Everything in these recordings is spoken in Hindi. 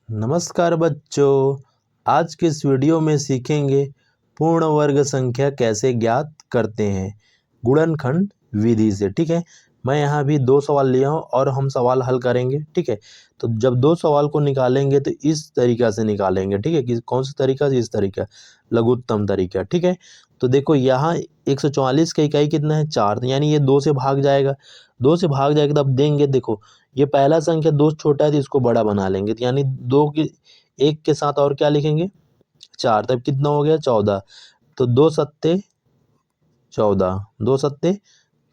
नमस्कार बच्चों, आज के इस वीडियो में सीखेंगे पूर्ण वर्ग संख्या कैसे ज्ञात करते हैं गुणनखंड विधि से। ठीक है, मैं यहाँ भी 2 सवाल लिया हूँ और हम सवाल हल करेंगे। ठीक है, तो जब 2 सवाल को निकालेंगे तो इस तरीक़ा से निकालेंगे। ठीक है, कि कौन सा तरीका? इस तरीका, लघुत्तम तरीका। ठीक है, तो देखो यहाँ 144 का इकाई कितना है? 4, यानी ये 2 से भाग जाएगा। 2 से भाग जाएगा तब देंगे। देखो ये पहला संख्या 2 छोटा है तो इसको बड़ा बना लेंगे, तो यानी 2 की 1 के साथ और क्या लिखेंगे? 4, तब कितना हो गया? 14। तो 2 सत्ते 14, 2 सत्ते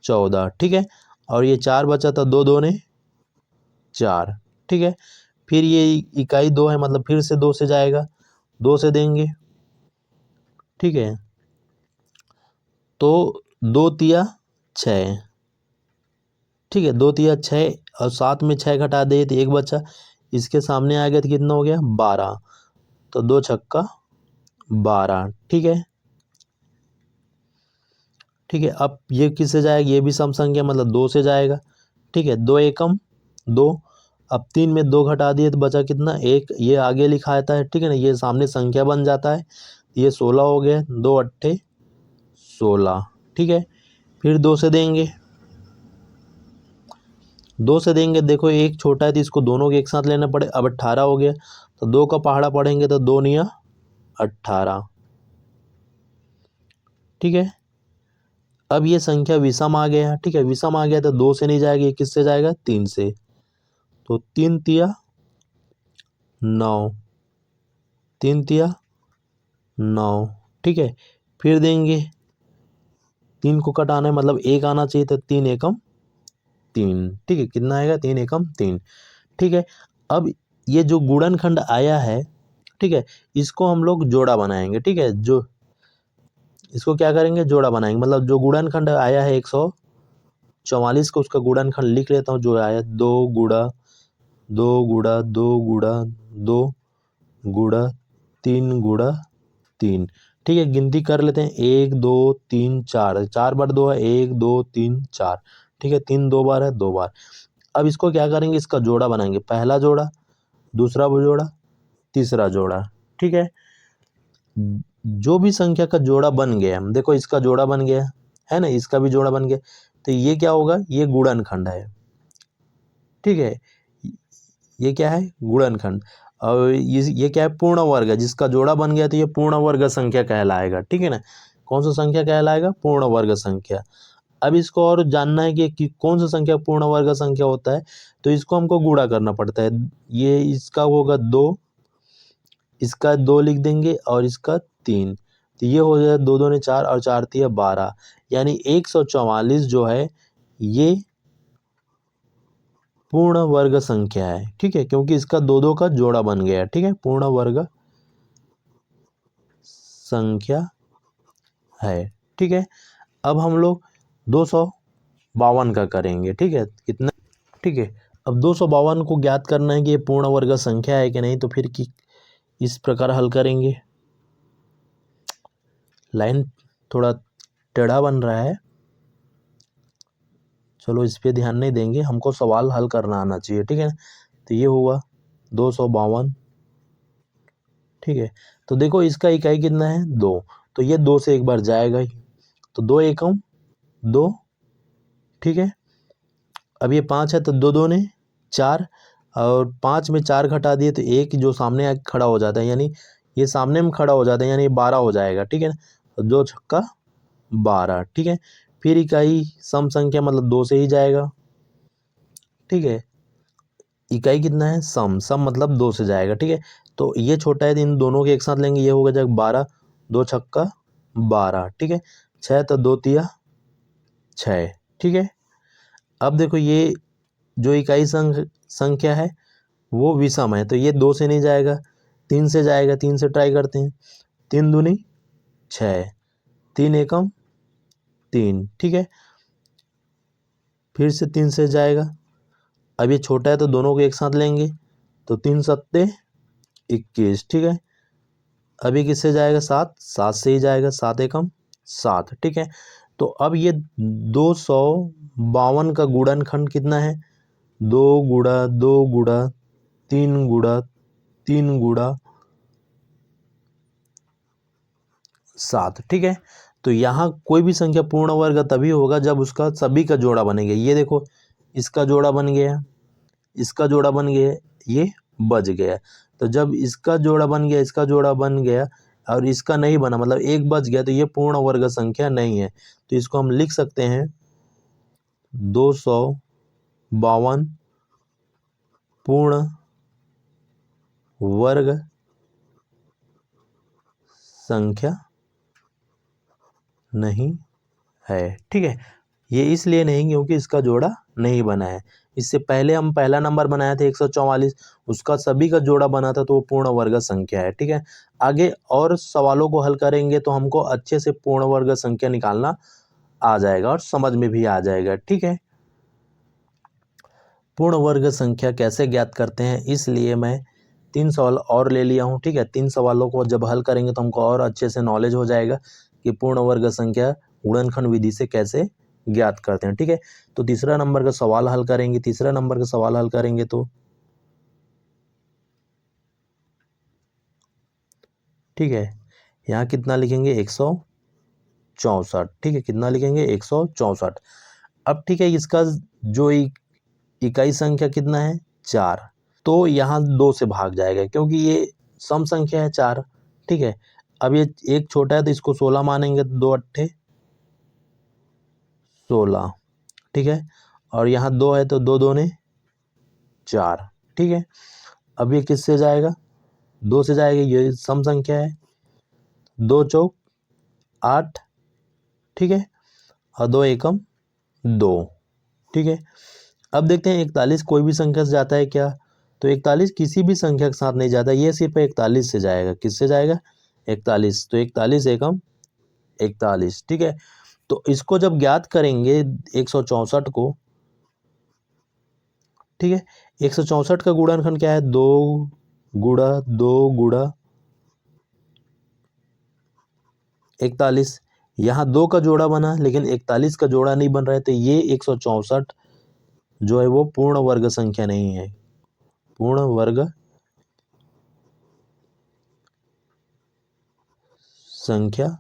14। ठीक है, और ये 4 बचा था, 2 दूने 4। ठीक है, फिर ये इकाई 2 है, मतलब फिर से 2 से जाएगा, 2 से देंगे। ठीक है, तो 2 तिया 6। ठीक है, 2 तिया 6 और 7 में 6 घटा दे तो 1 बचा, इसके सामने आ गया तो कितना हो गया? 12। तो 2 छक्का 12। ठीक है, ठीक है, अब ये किससे जाएगा? ये भी सम संख्या, मतलब 2 से जाएगा। ठीक है, 2 एकम 2। अब 3 में 2 घटा दिए तो बचा कितना? 1। ये आगे लिखा आता है। ठीक है ना, ये सामने संख्या बन जाता है। ये 16 हो गया, 2 अट्ठे 16। ठीक है, फिर 2 से देंगे, 2 से देंगे। देखो एक छोटा है तो इसको दोनों के एक साथ लेना पड़े। अब 18 हो गया, तो 2 का पहाड़ा पढ़ेंगे तो 2 निया 18। ठीक है, अब ये संख्या विषम आ गया। ठीक है, विषम आ गया तो 2 से नहीं जाएगा, ये किससे जाएगा? 3 से। तो 3 तिया 9, 3 तिया 9। ठीक है, फिर देंगे, 3 को कटाना है, मतलब 1 आना चाहिए, तो 3 एकम 3। ठीक है, कितना आएगा? 3 एकम 3। ठीक है, अब ये जो गुणनखंड आया है, ठीक है, इसको हम लोग जोड़ा बनाएंगे। ठीक है, जो इसको क्या करेंगे? जोड़ा बनाएंगे। मतलब जो गुणनखंड आया है 144 को, उसका गुणनखंड लिख लेता हूँ। जो आया 2 गुणा 2 गुणा 2 गुणा 2 गुणा 3 गुणा 3। ठीक है, गिनती कर लेते हैं। 1 2 3 4, 4 बार 2 है, 1 2 3 4। ठीक है, 3 2 बार है, 2 बार। अब इसको क्या करेंगे? इसका जोड़ा बनाएंगे। पहला जोड़ा, दूसरा जोड़ा, तीसरा जोड़ा। ठीक है, जो भी संख्या का जोड़ा बन गया, देखो इसका जोड़ा बन गया है ना, इसका भी जोड़ा बन गया, तो ये क्या होगा? ये गुणनखंड है। ठीक है, ये क्या है? गुणनखंड। और ये क्या है? पूर्ण वर्ग है। जिसका जोड़ा बन गया तो ये पूर्ण वर्ग संख्या कहलाएगा। ठीक है ना, कौन सा संख्या कहलाएगा? पूर्ण वर्ग संख्या। अब इसको और जानना है कि कौन सा संख्या पूर्ण वर्ग संख्या होता है, तो इसको हमको गुणा करना पड़ता है। ये इसका होगा 2, इसका 2 लिख देंगे और इसका 3, तो ये हो जाएगा 2 दूने 4 और 4 तिया 12। यानी 144 जो है ये पूर्ण वर्ग संख्या है। ठीक है, क्योंकि इसका 2 का जोड़ा बन गया। ठीक है, पूर्ण वर्ग संख्या है। ठीक है, अब हम लोग 252 का करेंगे। ठीक है, कितना? ठीक है, अब 252 को ज्ञात करना है कि ये पूर्ण वर्ग संख्या है कि नहीं, तो फिर इस प्रकार हल करेंगे। लाइन थोड़ा टेढ़ा बन रहा है, चलो इस पे ध्यान नहीं देंगे, हमको सवाल हल करना आना चाहिए। ठीक है, तो ये हुआ 252। ठीक है, तो देखो इसका इकाई कितना है? 2, तो ये 2 से एक बार जाएगा ही, तो 2 एकम 2। ठीक है, अब ये 5 है तो 2 दूने 4, और 5 में 4 घटा दिए तो 1 जो सामने आके खड़ा हो जाता है, यानी ये सामने में खड़ा हो जाता है, यानी 12 हो जाएगा। ठीक है ना, तो 2 छक्का 12। ठीक है, फिर इकाई सम संख्या, मतलब 2 से ही जाएगा। ठीक है, इकाई कितना है? सम, सम मतलब 2 से जाएगा। ठीक है, तो ये छोटा है तो इन दोनों के एक साथ लेंगे, ये होगा जब 12, 2 छक्का 12। ठीक है, 6 तो 2 तिया 6। ठीक है, अब देखो ये जो इकाई संख्या है वो विषम है, तो ये 2 से नहीं जाएगा, 3 से जाएगा। 3 से ट्राई करते हैं। 3 दूनी 6, 3 एकम 3। ठीक है, फिर से 3 से जाएगा। अब ये छोटा है तो दोनों को एक साथ लेंगे, तो 3 सत्ते 21। ठीक है, अभी किससे जाएगा? 7, 7 से ही जाएगा, 7 एकम 7। ठीक है, तो अब ये 252 का गुणनखंड कितना है? 2 गुणा 2 गुणा 3 गुणा 3 गुणा 7, ठीक है। तो यहाँ कोई भी संख्या पूर्ण वर्ग तभी होगा जब उसका सभी का जोड़ा बनेगा। ये देखो, इसका जोड़ा बन गया, इसका जोड़ा बन गया, ये बच गया। तो जब इसका जोड़ा बन गया, इसका जोड़ा बन गया और इसका नहीं बना, मतलब एक बच गया, तो ये पूर्ण वर्ग संख्या नहीं है। तो इसको हम लिख सकते हैं 252 पूर्ण वर्ग संख्या नहीं है, ठीक है। ये इसलिए नहीं क्योंकि इसका जोड़ा नहीं बना है। इससे पहले हम पहला नंबर बनाया था 144, उसका सभी का जोड़ा बना था, तो वो पूर्ण वर्ग संख्या है, ठीक है। आगे और सवालों को हल करेंगे तो हमको अच्छे से पूर्ण वर्ग संख्या निकालना आ जाएगा और समझ में भी आ जाएगा, ठीक है। पूर्ण वर्ग संख्या कैसे ज्ञात करते हैं, इसलिए मैं 3 सवाल और ले लिया हूँ, ठीक है। 3 सवालों को जब हल करेंगे तो हमको और अच्छे से नॉलेज हो जाएगा कि पूर्ण वर्ग संख्या गुणनखंड विधि से कैसे ज्ञात करते हैं, ठीक है। तो तीसरा नंबर का सवाल हल करेंगे। तीसरा नंबर का सवाल हल करेंगे तो ठीक है, यहाँ कितना लिखेंगे 164, ठीक है। कितना लिखेंगे 164। अब ठीक है, इसका जो इकाई संख्या कितना है 4, तो यहाँ 2 से भाग जाएगा क्योंकि ये सम संख्या है 4, ठीक है। अब ये एक छोटा है तो इसको 16 मानेंगे, तो 2 अट्ठे 16, ठीक है। और यहाँ 2 है तो 2 दूने 4, ठीक है। अब ये किससे जाएगा, 2 से जाएगा, ये सम संख्या है, 2 चौक 8, ठीक है। और 2 एकम 2, ठीक है। अब देखते हैं 41 कोई भी संख्या से जाता है क्या, तो 41 किसी भी संख्या के साथ नहीं जाता, ये सिर्फ 41 से जाएगा। किससे जाएगा 41, तो 41 एकम 41, ठीक है। तो इसको जब ज्ञात करेंगे 164 को, ठीक है, 164 का गुणनखंड क्या है 2 गुणा 2 गुणा 41। यहाँ 2 का जोड़ा बना लेकिन 41 का जोड़ा नहीं बन रहा है, तो ये 164 जो है वो पूर्ण वर्ग संख्या नहीं है, पूर्ण वर्ग संख्या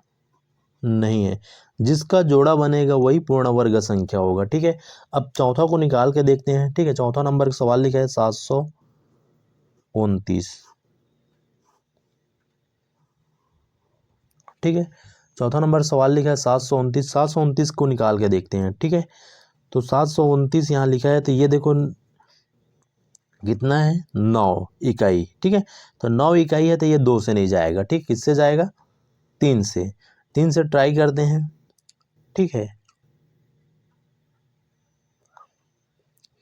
नहीं है। जिसका जोड़ा बनेगा वही पूर्ण वर्ग संख्या होगा, ठीक है। अब चौथा को निकाल के देखते हैं, ठीक है। चौथा नंबर का सवाल लिखा है 729, ठीक है। चौथा नंबर सवाल लिखा है 729, 729 को निकाल के देखते हैं, ठीक है। तो 729 यहाँ लिखा है, तो ये देखो कितना है 9 इकाई, ठीक है। तो 9 इकाई है तो ये 2 से नहीं जाएगा, ठीक। किससे जाएगा 3 से। 3 से ट्राई करते हैं, ठीक है।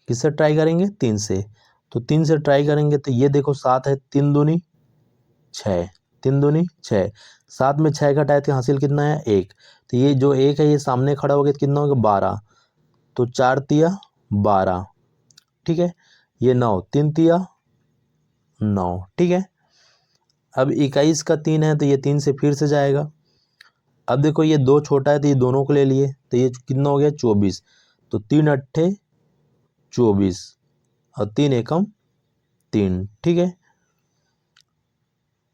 किससे ट्राई करेंगे 3 से, तो 3 से ट्राई करेंगे तो ये देखो 7 है, 3 दूनी 6, 3 दूनी 6, 7 में 6 घटाए तो हासिल कितना है 1, तो ये जो 1 है ये सामने खड़ा हो गया तो कितना होगा 12, तो 4 तिया 12, ठीक है। ये 9, 3 तिया 9, ठीक है। अब 21 का 3 है तो ये 3 से फिर से जाएगा। अब देखो ये 2 छोटा है तो ये दोनों को ले लिए, तो ये कितना हो गया 24, तो 3 अट्ठे 24 और 3 एकम 3, ठीक है।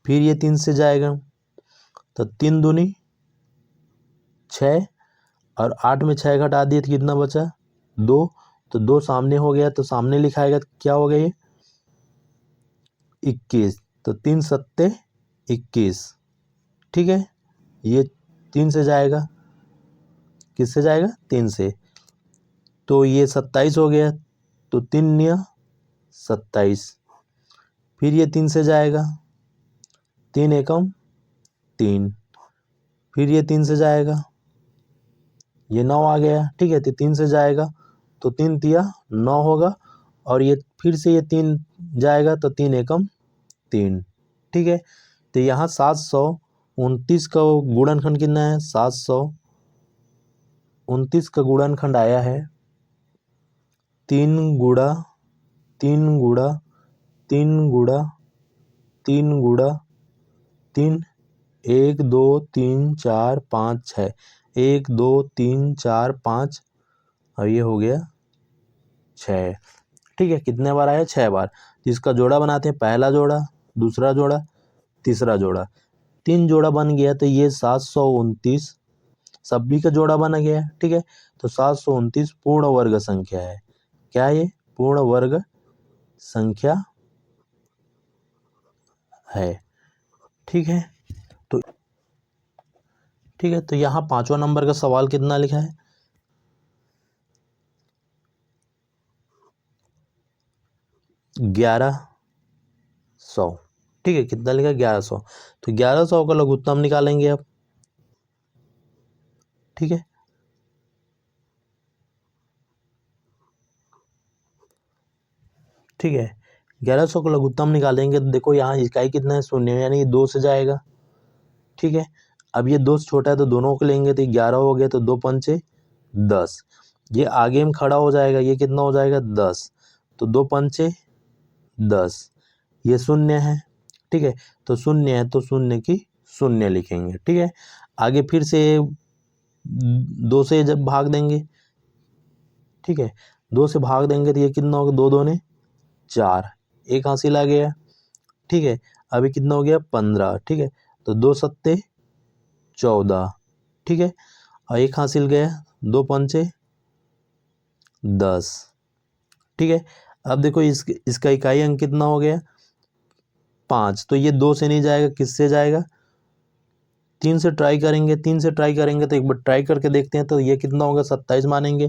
फिर ये 3 से जाएगा, तो 3 दूनी 6 और 8 में 6 घटा दिए तो कितना बचा 2, तो 2 सामने हो गया, तो सामने लिखाएगा तो क्या हो गया ये 21, तो 3 सत्ते 21, ठीक है। ये 3 से जाएगा, किससे जाएगा 3 से, तो ये 27 हो गया, तो 3 निया 27। फिर ये 3 से जाएगा, 3 एकम 3, फिर ये 3 से जाएगा, ये 9 आ गया, ठीक है। तो 3 से जाएगा तो 3 तिया 9 होगा, और ये फिर से ये 3 जाएगा तो 3 एकम 3, ठीक है। तो यहाँ 729 का गुणनखंड कितना है 729 का गुणनखंड आया है 3 गुणा 3 गुणा 3 गुणा 3 गुणा 3, 1 2 3 4 5 6, 1 2 3 4 5 और ये हो गया 6, ठीक है। कितने बार आया 6 बार। तो इसका जोड़ा बनाते हैं, पहला जोड़ा दूसरा जोड़ा, तीसरा जोड़ा, 3 जोड़ा बन गया। तो ये 729 सभी का जोड़ा बन गया। ठीक है, तो 729 पूर्ण वर्ग संख्या है। क्या है ये? पूर्ण वर्ग संख्या है। ठीक है, तो यहाँ 5वां नंबर का सवाल कितना लिखा है? 1100। ठीक है, कितना लिखा? 1100। तो 1100 का लघुत्तम निकालेंगे अब। ठीक है, ठीक है, 1100 का लघुत्तम निकालेंगे तो देखो यहाँ इकाई कितना है? शून्य, यानी ये 2 से जाएगा। ठीक है, अब ये 2 से छोटा है तो दोनों को लेंगे तो 11 हो गया, तो 2 पंचे 10। ये आगे में खड़ा हो जाएगा, ये कितना हो जाएगा? 10। तो 2 पंचे 10, ये शून्य है। ठीक है, तो शून्य है तो शून्य की शून्य लिखेंगे। ठीक है, आगे फिर से 2 से जब भाग देंगे, ठीक है, 2 से भाग देंगे तो ये कितना होगा? 2 दूने 4, एक हासिल आ गया। ठीक है, अभी कितना हो गया? 15। ठीक है, तो 2 सत्ते 14। ठीक है, और एक हासिल गया, 2 पंचे 10। ठीक है, अब देखो इसका इकाई अंक कितना हो गया? 5। तो ये 2 से नहीं जाएगा, किससे जाएगा? 3 से ट्राई करेंगे। 3 से ट्राई करेंगे तो एक बार ट्राई करके देखते हैं। तो ये कितना होगा? 27 मानेंगे।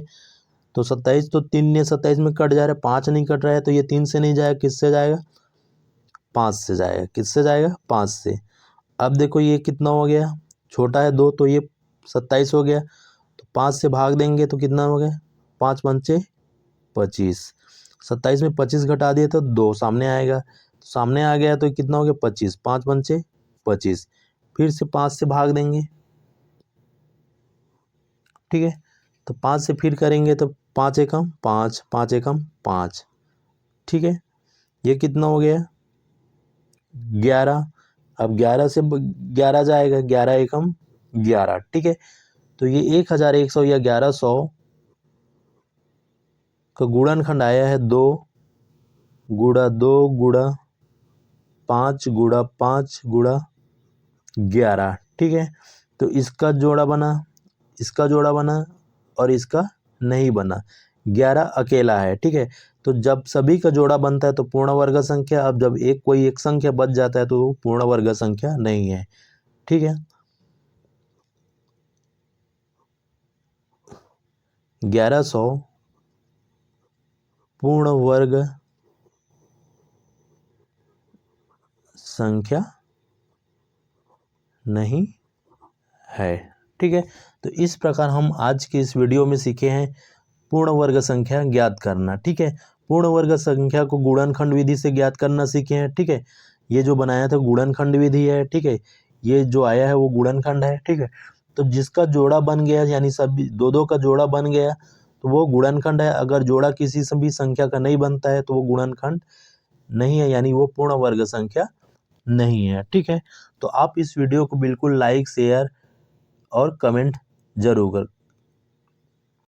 तो 27, तो 3 ने 27 में कट जा रहा है, 5 नहीं कट रहा है, तो ये 3 से नहीं जाएगा, किससे जाएगा? 5 से जाएगा। किससे जाएगा? 5 से। अब देखो ये कितना हो गया? छोटा है 2, तो ये 27 हो गया। तो 5 से भाग देंगे तो कितना हो गया? 5 पंचे 25। 27 में 25 घटा दिए तो 2 सामने आएगा। तो सामने आ गया तो कितना हो गया? 25। 5 पंचे 25। फिर से 5 से भाग देंगे। ठीक है, तो 5 से फिर करेंगे तो 5 एकम 5, 5 एकम 5। ठीक है, ये कितना हो गया? 11। अब 11 से 11 जाएगा, 11 एकम 11। ठीक है, तो ये 1100 या 1100 का गुणनखंड आया है 2 गुणा 2 गुणा 5 गुणा 5 गुणा 11। ठीक है, तो इसका जोड़ा बना, इसका जोड़ा बना और इसका नहीं बना। 11 अकेला है। ठीक है, तो जब सभी का जोड़ा बनता है तो पूर्ण वर्ग संख्या। अब जब कोई एक संख्या बच जाता है तो वो पूर्ण वर्ग संख्या नहीं है। ठीक है, 1100 पूर्ण वर्ग संख्या नहीं है। ठीक है, तो इस प्रकार हम आज के इस वीडियो में सीखे हैं पूर्ण वर्ग संख्या ज्ञात करना। ठीक है, पूर्ण वर्ग संख्या को गुणनखंड विधि से ज्ञात करना सीखे हैं। ठीक है, ये जो बनाया था गुणनखंड विधि है। ठीक है, ये जो आया है वो गुणनखंड है। ठीक है, तो जिसका जोड़ा बन गया, यानी सभी दो दो का जोड़ा बन गया तो वो गुणनखंड है। अगर जोड़ा किसी से भी संख्या का नहीं बनता है तो वो गुणनखंड नहीं है, यानी वो पूर्ण वर्ग संख्या नहीं है। ठीक है, तो आप इस वीडियो को बिल्कुल लाइक, शेयर और कमेंट जरूर